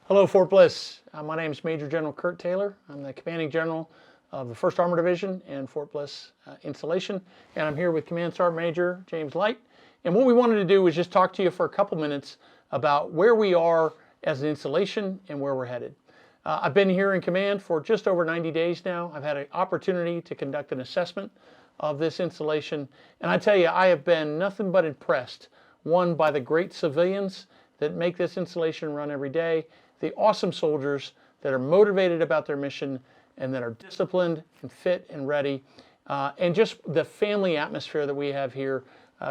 Hello, Fort Bliss. My name is Major General Kurt Taylor. I'm the Commanding General of the 1st Armored Division and Fort Bliss installation. And I'm here with Command Sergeant Major James Light. And what we wanted to do was just talk to you for a couple minutes about where we are as an installation and where we're headed. I've been here in command for just over 90 days now. I've had an opportunity to conduct an assessment of this installation. And I tell you, I have been nothing but impressed, one, by the great civilians that make this installation run every day, the awesome soldiers that are motivated about their mission and that are disciplined and fit and ready, and just the family atmosphere that we have here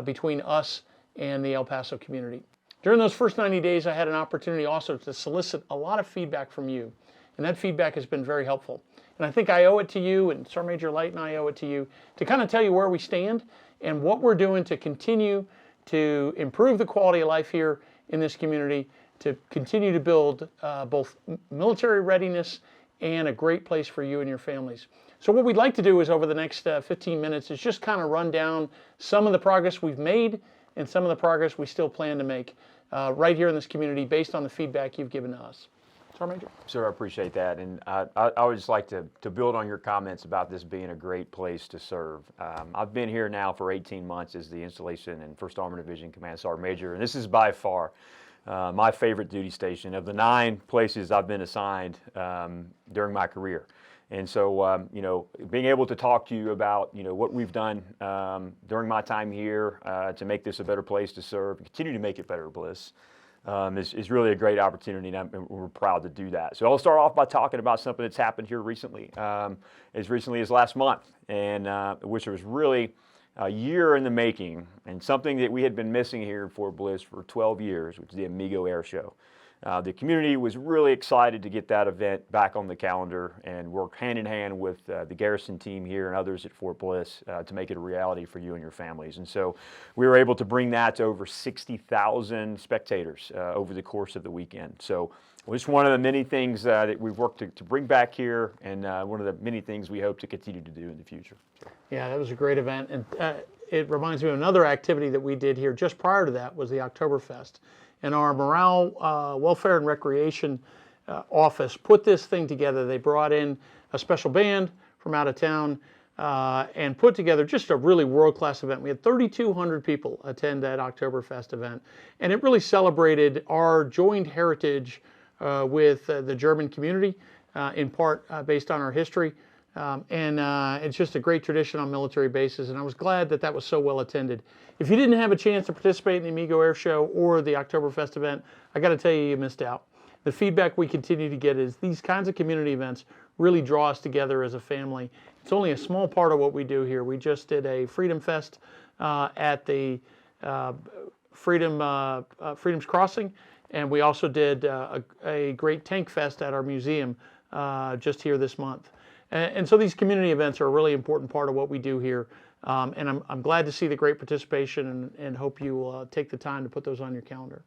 between us and the El Paso community. During those first 90 days, I had an opportunity also to solicit a lot of feedback from you, and that feedback has been very helpful. And I think I owe it to you, and Sergeant Major Light and I owe it to you, to kind of tell you where we stand and what we're doing to continue to improve the quality of life here in this community, to continue to build both military readiness and a great place for you and your families. So what we'd like to do is over the next 15 minutes is just kind of run down some of the progress we've made and some of the progress we still plan to make right here in this community based on the feedback you've given to us. Sergeant Major? Sir, I appreciate that. And I would just like to build on your comments about this being a great place to serve. I've been here now for 18 months as the Installation and 1st Armored Division Command Sergeant Major, and this is by far my favorite duty station of the 9 places I've been assigned during my career. And so, being able to talk to you about, what we've done during my time here to make this a better place to serve, and continue to make it better, Bliss, is really a great opportunity, and we're proud to do that. So I'll start off by talking about something that's happened here recently, as recently as last month, and which was really a year in the making, and something that we had been missing here in Fort Bliss for 12 years, which is the Amigo Air Show. The community was really excited to get that event back on the calendar and work hand in hand with the garrison team here and others at Fort Bliss to make it a reality for you and your families. And so we were able to bring that to over 60,000 spectators over the course of the weekend. So it's one of the many things that we've worked to bring back here, and one of the many things we hope to continue to do in the future. Yeah, that was a great event. And it reminds me of another activity that we did here just prior to that was the Oktoberfest. And our Morale, Welfare, and Recreation office put this thing together. They brought in a special band from out of town and put together just a really world-class event. We had 3,200 people attend that Oktoberfest event. And it really celebrated our joined heritage with the German community, in part based on our history. It's just a great tradition on military bases, and I was glad that that was so well attended. If you didn't have a chance to participate in the Amigo Air Show or the Oktoberfest event, I got to tell you, you missed out. The feedback we continue to get is these kinds of community events really draw us together as a family. It's only a small part of what we do here. We just did a Freedom Fest at the Freedom's Crossing, and we also did a great Tank Fest at our museum just here this month. And so these community events are a really important part of what we do here. And I'm glad to see the great participation and hope you will take the time to put those on your calendar.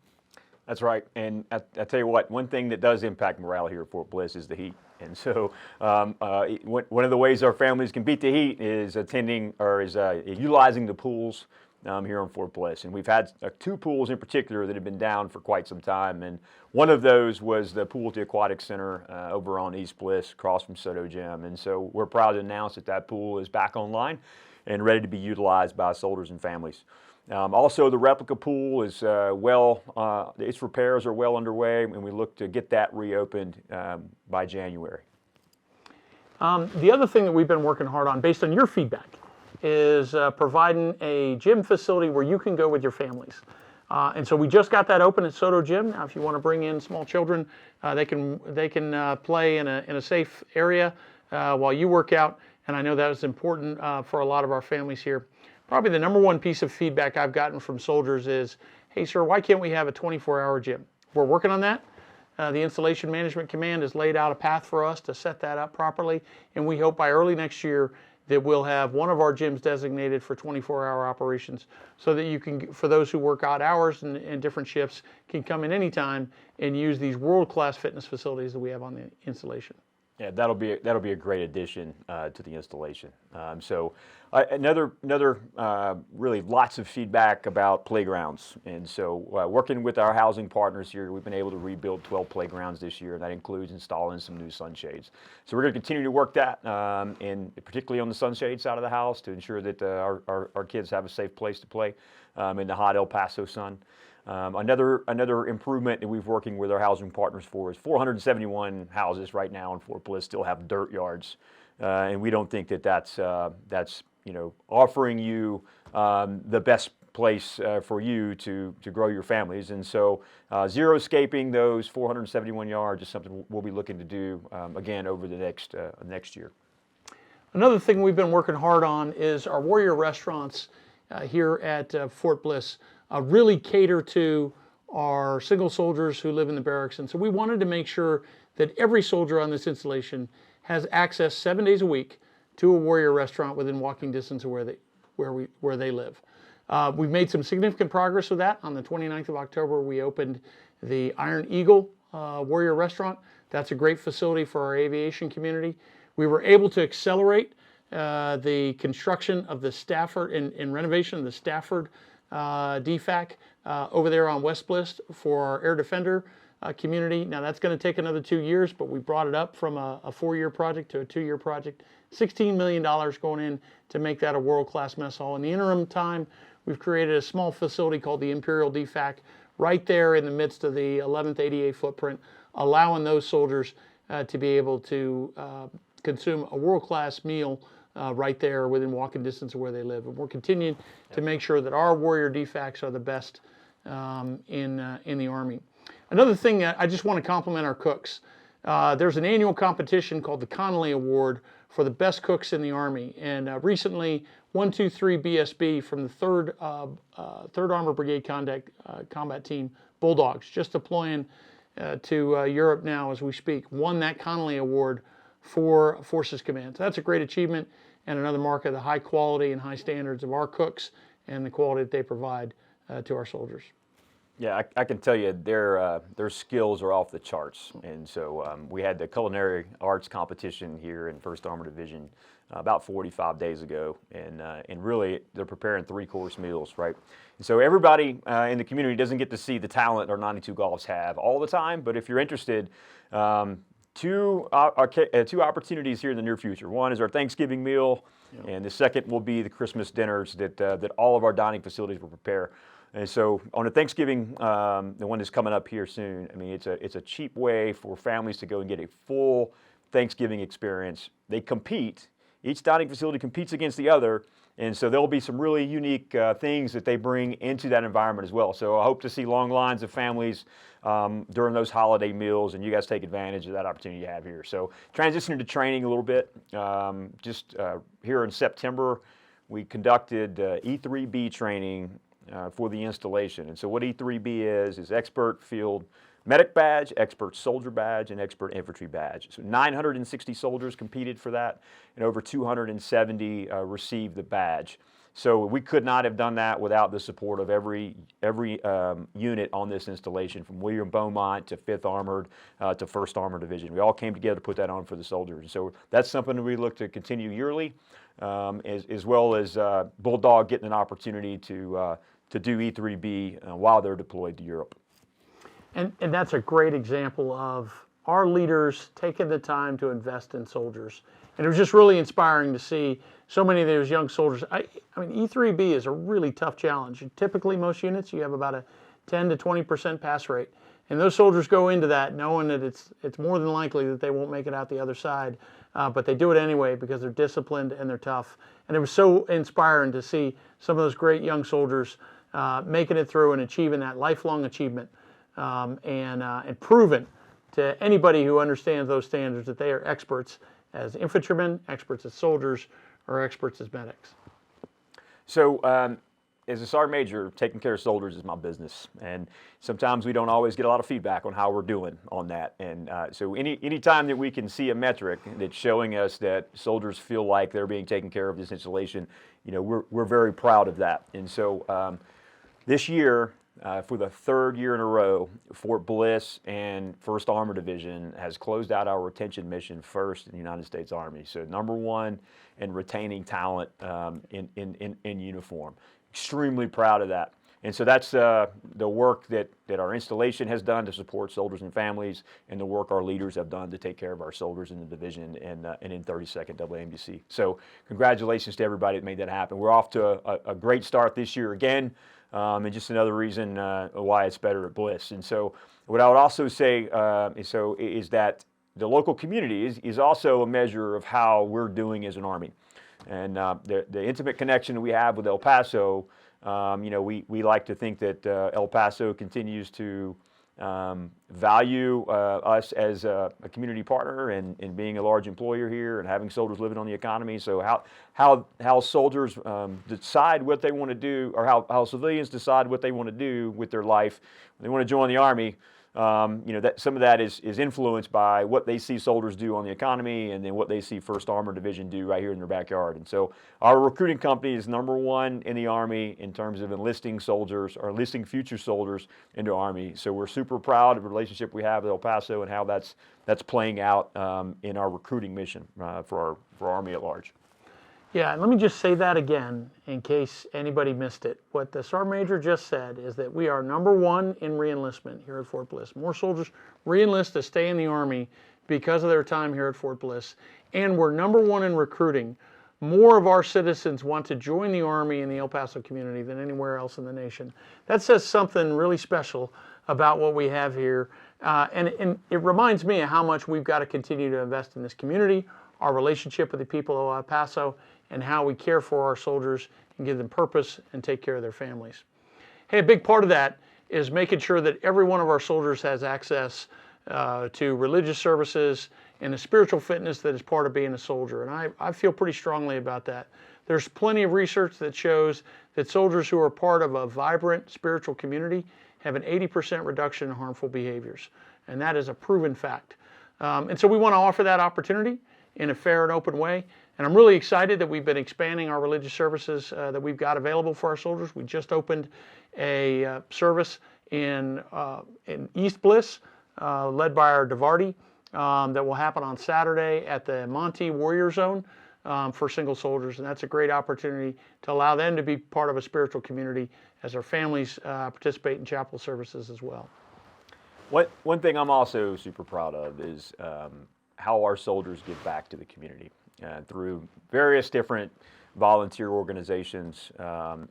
That's right. And I tell you what, one thing that does impact morale here at Fort Bliss is the heat. And so one of the ways our families can beat the heat is utilizing the pools here on Fort Bliss. And we've had 2 pools in particular that have been down for quite some time. And one of those was the Pool at the Aquatic Center over on East Bliss across from Soto Gym. And so we're proud to announce that that pool is back online and ready to be utilized by soldiers and families. Also, the replica pool is its repairs are well underway, and we look to get that reopened by January. The other thing that we've been working hard on, based on your feedback, is providing a gym facility where you can go with your families. And so we just got that open at Soto Gym. Now, if you want to bring in small children, they can play in a safe area while you work out. And I know that is important for a lot of our families here. Probably the number one piece of feedback I've gotten from soldiers is, hey, sir, why can't we have a 24-hour gym? We're working on that. The Installation Management Command has laid out a path for us to set that up properly. And we hope by early next year that we'll have one of our gyms designated for 24-hour operations so that you can, for those who work odd hours and different shifts, can come in anytime and use these world-class fitness facilities that we have on the installation. Yeah, that'll be a great addition to the installation. Another really lots of feedback about playgrounds, and so working with our housing partners here, we've been able to rebuild 12 playgrounds this year, and that includes installing some new sunshades. So we're going to continue to work that, and particularly on the sunshade side of the house, to ensure that our kids have a safe place to play in the hot El Paso sun. Another improvement that we've working with our housing partners for is 471 houses right now in Fort Bliss still have dirt yards, and we don't think that that's offering you the best place for you to grow your families. And so zero-scaping those 471 yards is something we'll be looking to do again over the next year. Another thing we've been working hard on is our Warrior restaurants here at Fort Bliss really cater to our single soldiers who live in the barracks. And so we wanted to make sure that every soldier on this installation has access 7 days a week to a Warrior restaurant within walking distance of where they live. We've made some significant progress with that. On the 29th of October, we opened the Iron Eagle Warrior restaurant. That's a great facility for our aviation community. We were able to accelerate the construction of the Stafford and renovation of the Stafford DFAC over there on West Bliss for our Air Defender community. Now that's going to take another 2 years, but we brought it up from a 4-year project to a 2-year project. $16 million going in to make that a world-class mess hall. In the interim time, we've created a small facility called the Imperial DFAC right there in the midst of the 11th ADA footprint, allowing those soldiers to be able to consume a world-class meal right there within walking distance of where they live. And we're continuing to make sure that our Warrior DFACs are the best in the Army. Another thing, I just want to compliment our cooks. There's an annual competition called the Connolly Award for the best cooks in the Army. And recently, 123 BSB from the 3rd Armored Brigade Combat Team, Bulldogs, just deploying to Europe now as we speak, won that Connolly Award for Forces Command. So that's a great achievement and another mark of the high quality and high standards of our cooks and the quality that they provide to our soldiers. Yeah, I can tell you their skills are off the charts. And so we had the culinary arts competition here in 1st Armored Division about 45 days ago, and really they're preparing 3-course meals, right? And so everybody in the community doesn't get to see the talent our 92 Golfs have all the time, but if you're interested, two opportunities here in the near future. One is our Thanksgiving meal, and the second will be the Christmas dinners that all of our dining facilities will prepare. And so on a Thanksgiving, the one that's coming up here soon, I mean, it's a cheap way for families to go and get a full Thanksgiving experience. They compete. Each dining facility competes against the other, and so there'll be some really unique things that they bring into that environment as well. So I hope to see long lines of families during those holiday meals, and you guys take advantage of that opportunity you have here. So transitioning to training a little bit, here in September, we conducted E3B training for the installation. And so what E3B is Expert Field Medic Badge, Expert Soldier Badge, and Expert Infantry Badge. So 960 soldiers competed for that, and over 270 received the badge. So we could not have done that without the support of every unit on this installation, from William Beaumont to 5th Armored to 1st Armored Division. We all came together to put that on for the soldiers. So that's something that we look to continue yearly, as well as Bulldog getting an opportunity to do E3B while they're deployed to Europe. And that's a great example of our leaders taking the time to invest in soldiers. And it was just really inspiring to see so many of those young soldiers. I mean, E3B is a really tough challenge. Typically, most units, you have about a 10 to 20% pass rate. And those soldiers go into that knowing that it's more than likely that they won't make it out the other side. But they do it anyway because they're disciplined and they're tough. And it was so inspiring to see some of those great young soldiers making it through and achieving that lifelong achievement. And proven to anybody who understands those standards that they are experts as infantrymen, experts as soldiers, or experts as medics. So as a sergeant major, taking care of soldiers is my business, and sometimes we don't always get a lot of feedback on how we're doing on that. And so any time that we can see a metric that's showing us that soldiers feel like they're being taken care of this installation, we're very proud of that. And so this year, for the third year in a row, Fort Bliss and 1st Armored Division has closed out our retention mission first in the United States Army. So #1 in retaining talent in uniform. Extremely proud of that. And so that's the work that our installation has done to support soldiers and families, and the work our leaders have done to take care of our soldiers in the division and in 32nd WAMDC. So congratulations to everybody that made that happen. We're off to a great start this year again, and just another reason why it's better at Bliss. And so what I would also say is that the local community is also a measure of how we're doing as an Army. And the intimate connection that we have with El Paso, we like to think that El Paso continues to value us as a community partner and being a large employer here and having soldiers living on the economy. So how soldiers decide what they want to do, or how civilians decide what they want to do with their life when they want to join the Army. That some of that is influenced by what they see soldiers do on the economy, and then what they see 1st Armored Division do right here in their backyard. And so our recruiting company is #1 in the Army in terms of enlisting soldiers, or enlisting future soldiers into Army. So we're super proud of the relationship we have with El Paso and how that's playing out in our recruiting mission for Army at large. Yeah, and let me just say that again in case anybody missed it. What the Sergeant Major just said is that we are #1 in reenlistment here at Fort Bliss. More soldiers reenlist to stay in the Army because of their time here at Fort Bliss. And we're #1 in recruiting. More of our citizens want to join the Army in the El Paso community than anywhere else in the nation. That says something really special about what we have here. And it reminds me of how much we've got to continue to invest in this community, our relationship with the people of El Paso, and how we care for our soldiers and give them purpose and take care of their families. Hey, a big part of that is making sure that every one of our soldiers has access to religious services and the spiritual fitness that is part of being a soldier. And I feel pretty strongly about that. There's plenty of research that shows that soldiers who are part of a vibrant spiritual community have an 80% reduction in harmful behaviors. And that is a proven fact. And so we want to offer that opportunity in a fair and open way. And I'm really excited that we've been expanding our religious services that we've got available for our soldiers. We just opened a service in East Bliss, led by our Devarty, that will happen on Saturday at the Monte Warrior Zone for single soldiers. And that's a great opportunity to allow them to be part of a spiritual community as their families participate in chapel services as well. One thing I'm also super proud of is how our soldiers give back to the community through various different volunteer organizations,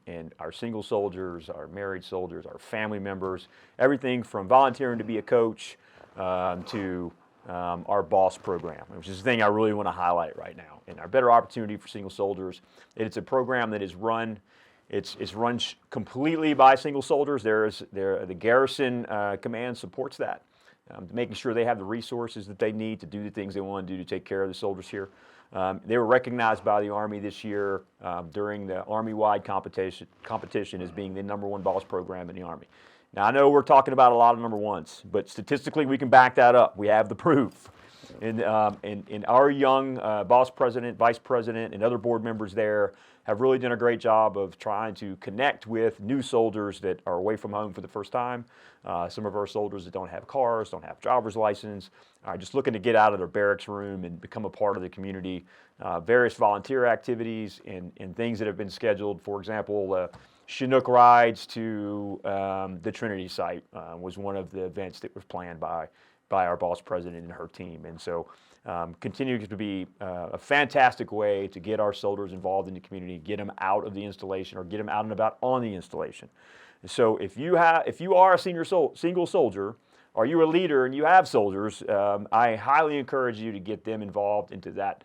and our single soldiers, our married soldiers, our family members, everything from volunteering to be a coach to our BOSS program, which is the thing I really want to highlight right now. And our Better Opportunity for Single Soldiers, it's a program that is run. It's run completely by single soldiers. The Garrison Command supports that, making sure they have the resources that they need to do the things they want to do to take care of the soldiers here. They were recognized by the Army this year during the Army-wide competition as being the #1 BOSS program in the Army. Now, I know we're talking about a lot of #1s, but statistically we can back that up. We have the proof. And our young BOSS president, vice president, and other board members there have really done a great job of trying to connect with new soldiers that are away from home for the first time. Some of our soldiers that don't have cars, don't have driver's license, are just looking to get out of their barracks room and become a part of the community. Various volunteer activities and things that have been scheduled. For example, Chinook rides to the Trinity site was one of the events that was planned by our BOSS president and her team. And so continues to be a fantastic way to get our soldiers involved in the community, get them out of the installation, or get them out and about on the installation. So if you are a single soldier, or you're a leader and you have soldiers, I highly encourage you to get them involved into that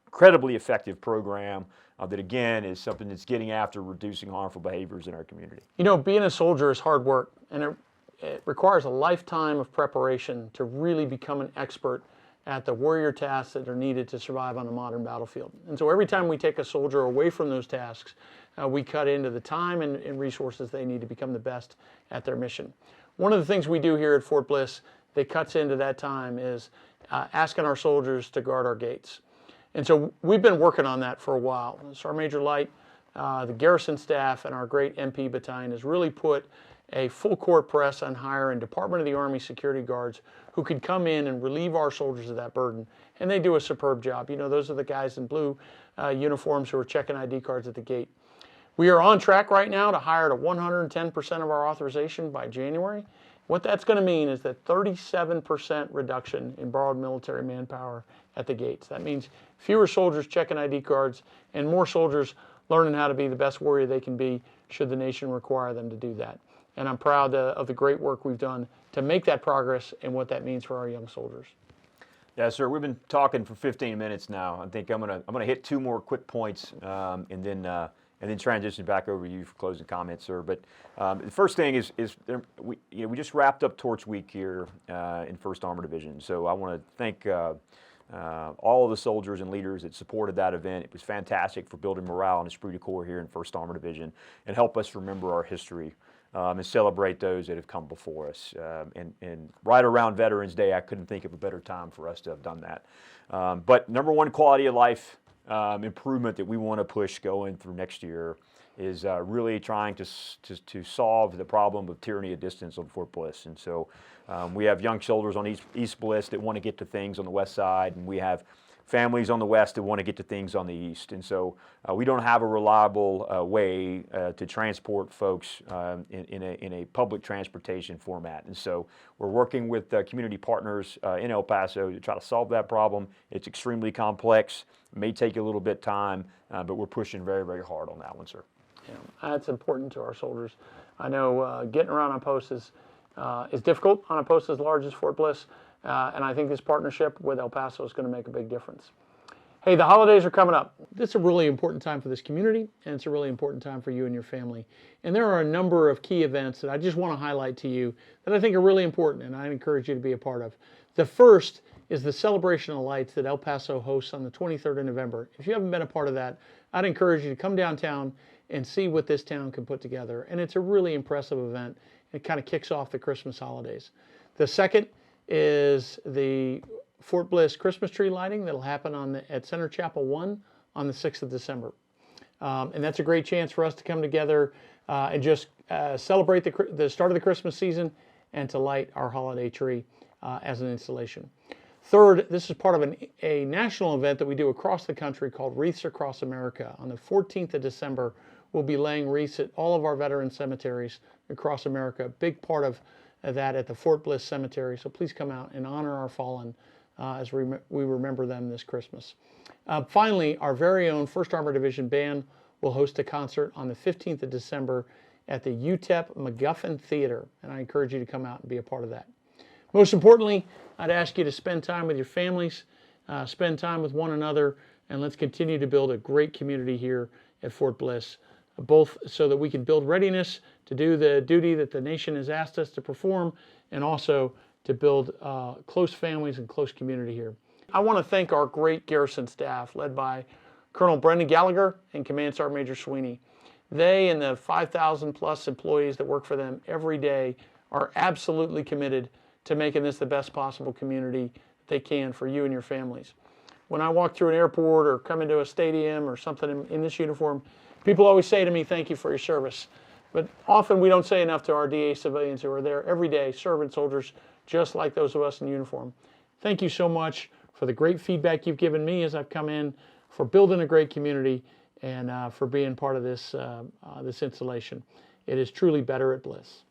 incredibly effective program that, again, is something that's getting after reducing harmful behaviors in our community. You know, being a soldier is hard work, and it requires a lifetime of preparation to really become an expert at the warrior tasks that are needed to survive on the modern battlefield. And so every time we take a soldier away from those tasks, we cut into the time and resources they need to become the best at their mission. One of the things we do here at Fort Bliss that cuts into that time is asking our soldiers to guard our gates. And so we've been working on that for a while. Sergeant Major Light, the garrison staff, and our great MP battalion has really put a full court press on hiring Department of the Army security guards who could come in and relieve our soldiers of that burden. And they do a superb job. You know, those are the guys in blue uniforms who are checking ID cards at the gate. We are on track right now to hire to 110% of our authorization by January. What that's going to mean is that 37% reduction in borrowed military manpower at the gates. That means fewer soldiers checking ID cards and more soldiers learning how to be the best warrior they can be should the nation require them to do that. And I'm proud of the great work we've done to make that progress and what that means for our young soldiers. Yeah, sir. We've been talking for 15 minutes now. I think I'm gonna hit two more quick points, and then transition back over to you for closing comments, sir. But the first thing is we just wrapped up Torch Week here in 1st Armored Division. So I want to thank all of the soldiers and leaders that supported that event. It was fantastic for building morale and esprit de corps here in 1st Armored Division and help us remember our history and celebrate those that have come before us. And right around Veterans Day, I couldn't think of a better time for us to have done that. But number one quality of life improvement that we want to push going through next year is really trying to solve the problem of tyranny of distance on Fort Bliss. And so we have young soldiers on East Bliss that want to get to things on the west side, and we have families on the west that want to get to things on the east. And so we don't have a reliable way to transport folks in a public transportation format. And so we're working with community partners in El Paso to try to solve that problem. It's extremely complex. It may take a little bit of time, but we're pushing very, very hard on that one, sir. Yeah, that's important to our soldiers. I know getting around on posts is difficult on a post as large as Fort Bliss, and I think this partnership with El Paso is going to make a big difference. Hey, the holidays are coming up. This is a really important time for this community, and it's a really important time for you and your family. And there are a number of key events that I just want to highlight to you that I think are really important, and I encourage you to be a part of. The first is the Celebration of Lights that El Paso hosts on the 23rd of November. If you haven't been a part of that, I'd encourage you to come downtown and see what this town can put together. And it's a really impressive event. It kind of kicks off the Christmas holidays. The second is the Fort Bliss Christmas tree lighting that'll happen at Center Chapel 1 on the 6th of December. And that's a great chance for us to come together and just celebrate the start of the Christmas season and to light our holiday tree as an installation. Third, this is part of a national event that we do across the country called Wreaths Across America. On the 14th of December, we'll be laying wreaths at all of our veteran cemeteries across America. A big part of that at the Fort Bliss Cemetery. So please come out and honor our fallen as we remember them this Christmas. Finally, our very own 1st Armored Division Band will host a concert on the 15th of December at the UTEP McGuffin Theater. And I encourage you to come out and be a part of that. Most importantly, I'd ask you to spend time with your families, spend time with one another, and let's continue to build a great community here at Fort Bliss, both so that we can build readiness to do the duty that the nation has asked us to perform, and also to build close families and close community here. I want to thank our great garrison staff, led by Colonel Brendan Gallagher and Command Sergeant Major Sweeney. They and the 5,000 plus employees that work for them every day are absolutely committed to making this the best possible community they can for you and your families. When I walk through an airport or come into a stadium or something in this uniform, people always say to me, thank you for your service. But often we don't say enough to our DA civilians who are there every day, serving soldiers just like those of us in uniform. Thank you so much for the great feedback you've given me as I've come in, for building a great community, and for being part of this installation. It is truly better at Bliss.